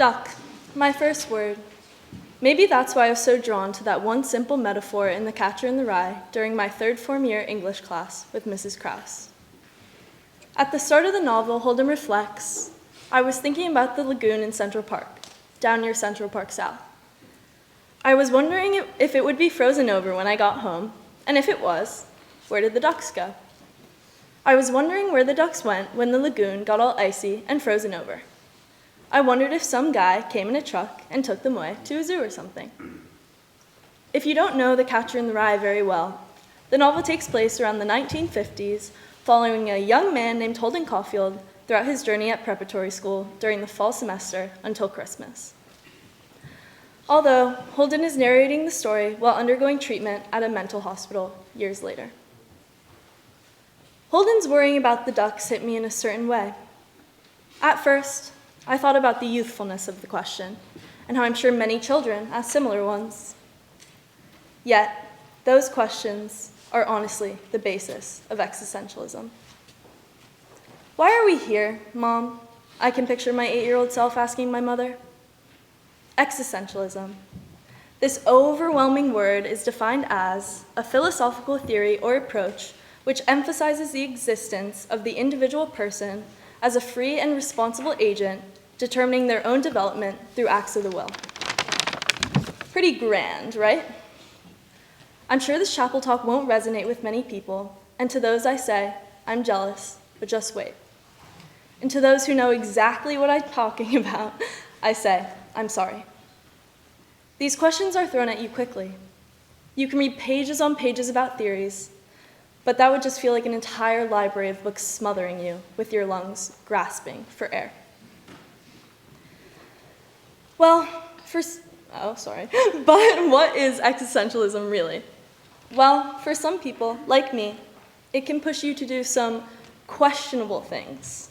Duck, my first word. Maybe that's why I was so drawn to that one simple metaphor in The Catcher in the Rye during my third form year English class with Mrs. Krause. At the start of the novel, Holden reflects, I was thinking about the lagoon in Central Park, down near Central Park South. I was wondering if it would be frozen over when I got home, and if it was, where did the ducks go? I was wondering where the ducks went when the lagoon got all icy and frozen over. I wondered if some guy came in a truck and took them away to a zoo or something. If you don't know The Catcher in the Rye very well, the novel takes place around the 1950s, following a young man named Holden Caulfield throughout his journey at preparatory school during the fall semester until Christmas. Although Holden is narrating the story while undergoing treatment at a mental hospital years later. Holden's worrying about the ducks hit me in a certain way. At first, I thought about the youthfulness of the question, and how I'm sure many children ask similar ones. Yet, those questions are honestly the basis of existentialism. Why are we here, Mom? I can picture my 8-year-old self asking my mother. Existentialism. This overwhelming word is defined as a philosophical theory or approach which emphasizes the existence of the individual person as a free and responsible agent determining their own development through acts of the will. Pretty grand, right? I'm sure this chapel talk won't resonate with many people, and to those I say, I'm jealous, but just wait. And to those who know exactly what I'm talking about, I say, I'm sorry. These questions are thrown at you quickly. You can read pages on pages about theories, but that would just feel like an entire library of books smothering you with your lungs grasping for air. But what is existentialism really? Well, for some people, like me, it can push you to do some questionable things.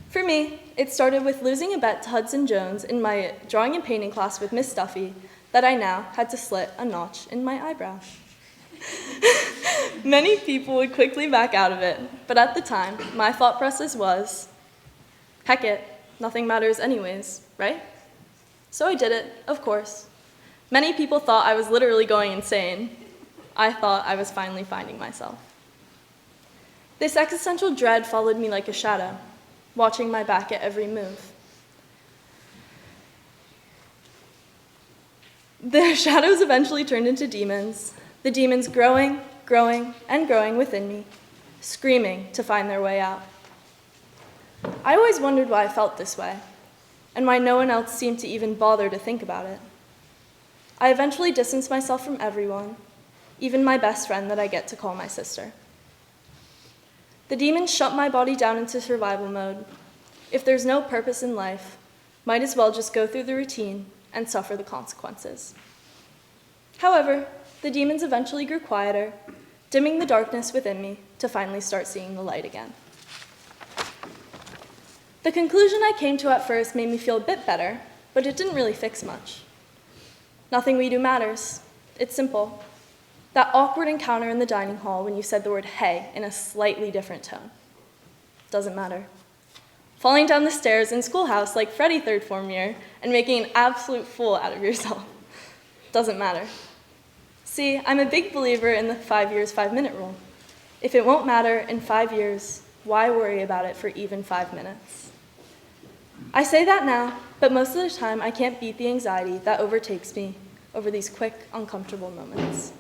For me, it started with losing a bet to Hudson Jones in my drawing and painting class with Miss Duffy that I now had to slit a notch in my eyebrow. Many people would quickly back out of it, but at the time, my thought process was, heck it, nothing matters anyways, right? So I did it, of course. Many people thought I was literally going insane. I thought I was finally finding myself. This existential dread followed me like a shadow, watching my back at every move. The shadows eventually turned into demons, the demons growing, and growing within me, screaming to find their way out. I always wondered why I felt this way, and why no one else seemed to even bother to think about it. I eventually distanced myself from everyone, even my best friend that I get to call my sister. The demons shut my body down into survival mode. If there's no purpose in life, might as well just go through the routine and suffer the consequences. However, the demons eventually grew quieter, dimming the darkness within me to finally start seeing the light again. The conclusion I came to at first made me feel a bit better, but it didn't really fix much. Nothing we do matters. It's simple. That awkward encounter in the dining hall when you said the word hey in a slightly different tone. Doesn't matter. Falling down the stairs in schoolhouse like Freddie third form year and making an absolute fool out of yourself. Doesn't matter. See, I'm a big believer in the 5 years, 5-minute rule. If it won't matter in 5 years, why worry about it for even 5 minutes? I say that now, but most of the time I can't beat the anxiety that overtakes me over these quick, uncomfortable moments.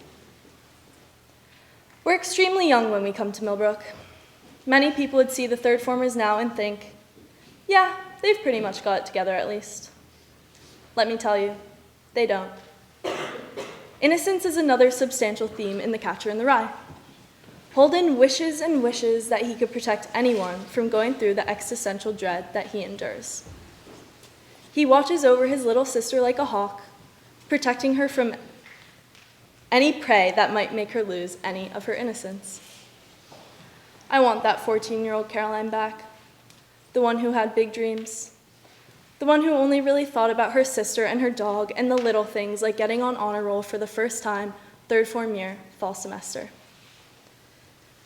We're extremely young when we come to Millbrook. Many people would see the third formers now and think, yeah, they've pretty much got it together at least. Let me tell you, they don't. Innocence is another substantial theme in The Catcher in the Rye. Holden wishes and wishes that he could protect anyone from going through the existential dread that he endures. He watches over his little sister like a hawk, protecting her from any prey that might make her lose any of her innocence. I want that 14-year-old Caroline back, the one who had big dreams, the one who only really thought about her sister and her dog and the little things like getting on honor roll for the first time, third form year, fall semester.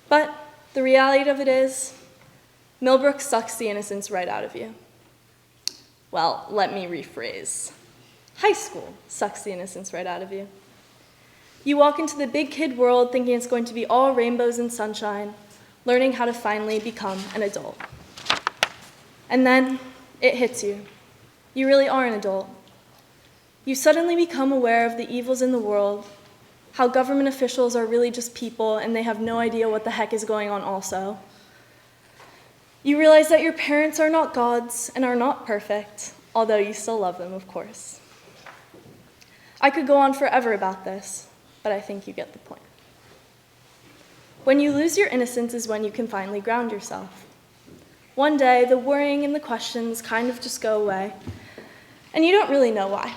But the reality of it is, Millbrook sucks the innocence right out of you. Well, let me rephrase. High school sucks the innocence right out of you. You walk into the big kid world thinking it's going to be all rainbows and sunshine, learning how to finally become an adult. And then it hits you. You really are an adult. You suddenly become aware of the evils in the world, how government officials are really just people and they have no idea what the heck is going on also. You realize that your parents are not gods and are not perfect, although you still love them, of course. I could go on forever about this, but I think you get the point. When you lose your innocence is when you can finally ground yourself. One day, the worrying and the questions kind of just go away, and you don't really know why.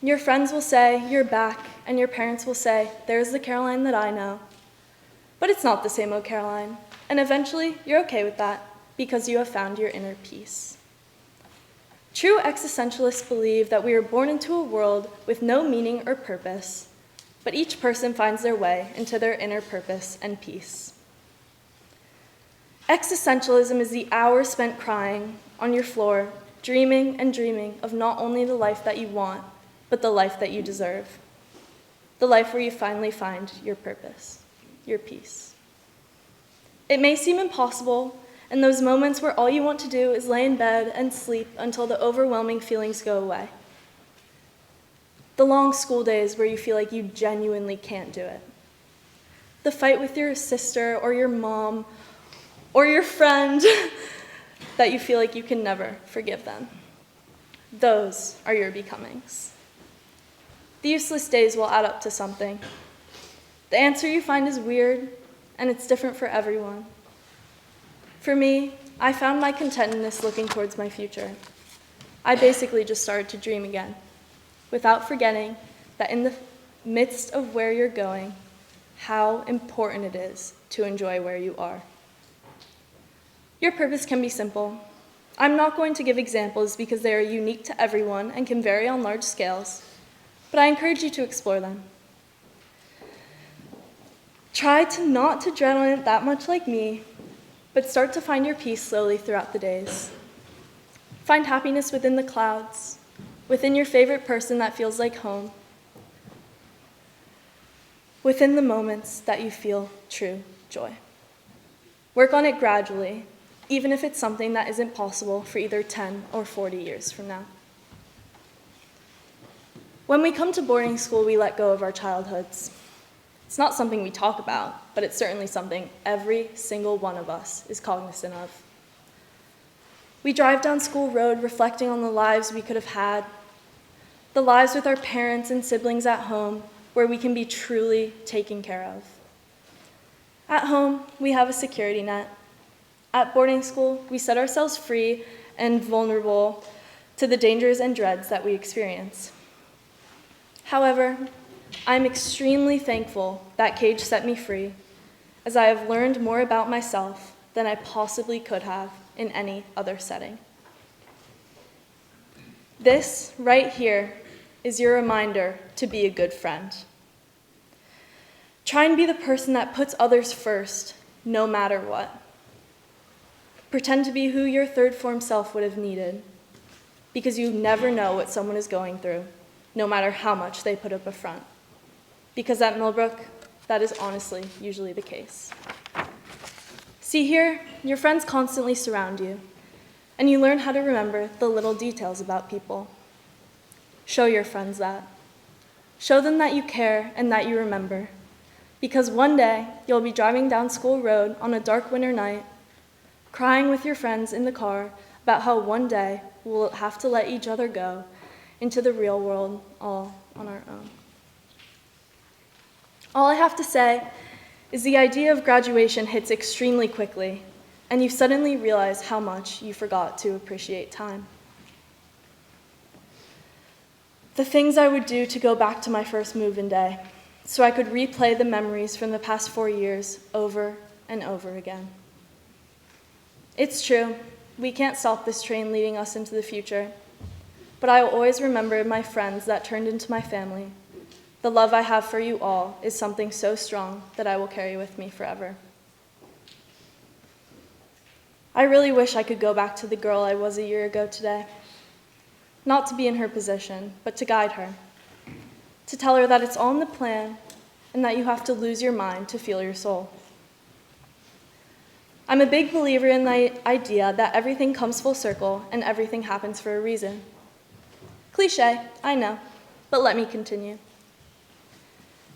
Your friends will say, "You're back," and your parents will say, "There's the Caroline that I know." But it's not the same old Caroline, and eventually you're okay with that because you have found your inner peace. True existentialists believe that we are born into a world with no meaning or purpose, but each person finds their way into their inner purpose and peace. Existentialism is the hours spent crying on your floor, dreaming and dreaming of not only the life that you want, but the life that you deserve. The life where you finally find your purpose, your peace. It may seem impossible, and those moments where all you want to do is lay in bed and sleep until the overwhelming feelings go away. The long school days where you feel like you genuinely can't do it. The fight with your sister or your mom or your friend that you feel like you can never forgive them. Those are your becomings. The useless days will add up to something. The answer you find is weird, and it's different for everyone. For me, I found my contentedness looking towards my future. I basically just started to dream again, without forgetting that in the midst of where you're going, how important it is to enjoy where you are. Your purpose can be simple. I'm not going to give examples because they are unique to everyone and can vary on large scales, but I encourage you to explore them. Try not to dwell on it that much like me, but start to find your peace slowly throughout the days. Find happiness within the clouds, within your favorite person that feels like home, within the moments that you feel true joy. Work on it gradually, even if it's something that isn't possible for either 10 or 40 years from now. When we come to boarding school, we let go of our childhoods. It's not something we talk about, but it's certainly something every single one of us is cognizant of. We drive down school road reflecting on the lives we could have had, the lives with our parents and siblings at home where we can be truly taken care of. At home, we have a security net. At boarding school, we set ourselves free and vulnerable to the dangers and dreads that we experience. However, I'm extremely thankful that Cage set me free, as I have learned more about myself than I possibly could have in any other setting. This right here is your reminder to be a good friend. Try and be the person that puts others first, no matter what. Pretend to be who your third form self would have needed, because you never know what someone is going through, no matter how much they put up a front. Because at Millbrook, that is honestly usually the case. See here, your friends constantly surround you, and you learn how to remember the little details about people. Show your friends that. Show them that you care and that you remember, because one day you'll be driving down school road on a dark winter night, crying with your friends in the car about how one day we'll have to let each other go into the real world all on our own. All I have to say is the idea of graduation hits extremely quickly, and you suddenly realize how much you forgot to appreciate time. The things I would do to go back to my first move-in day, so I could replay the memories from the past 4 years over and over again. It's true, we can't stop this train leading us into the future, but I will always remember my friends that turned into my family. The love I have for you all is something so strong that I will carry with me forever. I really wish I could go back to the girl I was a year ago today. not to be in her position, but to guide her, to tell her that it's all in the plan and that you have to lose your mind to feel your soul. I'm a big believer in the idea that everything comes full circle and everything happens for a reason. Cliché, I know, but let me continue.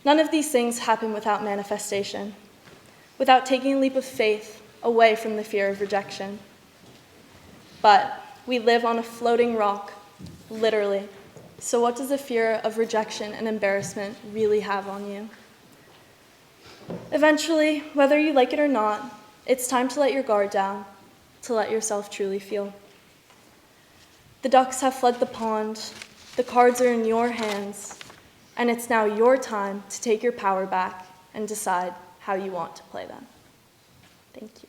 None of these things happen without manifestation, without taking a leap of faith away from the fear of rejection. But we live on a floating rock, literally. So what does the fear of rejection and embarrassment really have on you? Eventually, whether you like it or not, it's time to let your guard down, to let yourself truly feel. The ducks have fled the pond, the cards are in your hands, and it's now your time to take your power back and decide how you want to play them. Thank you.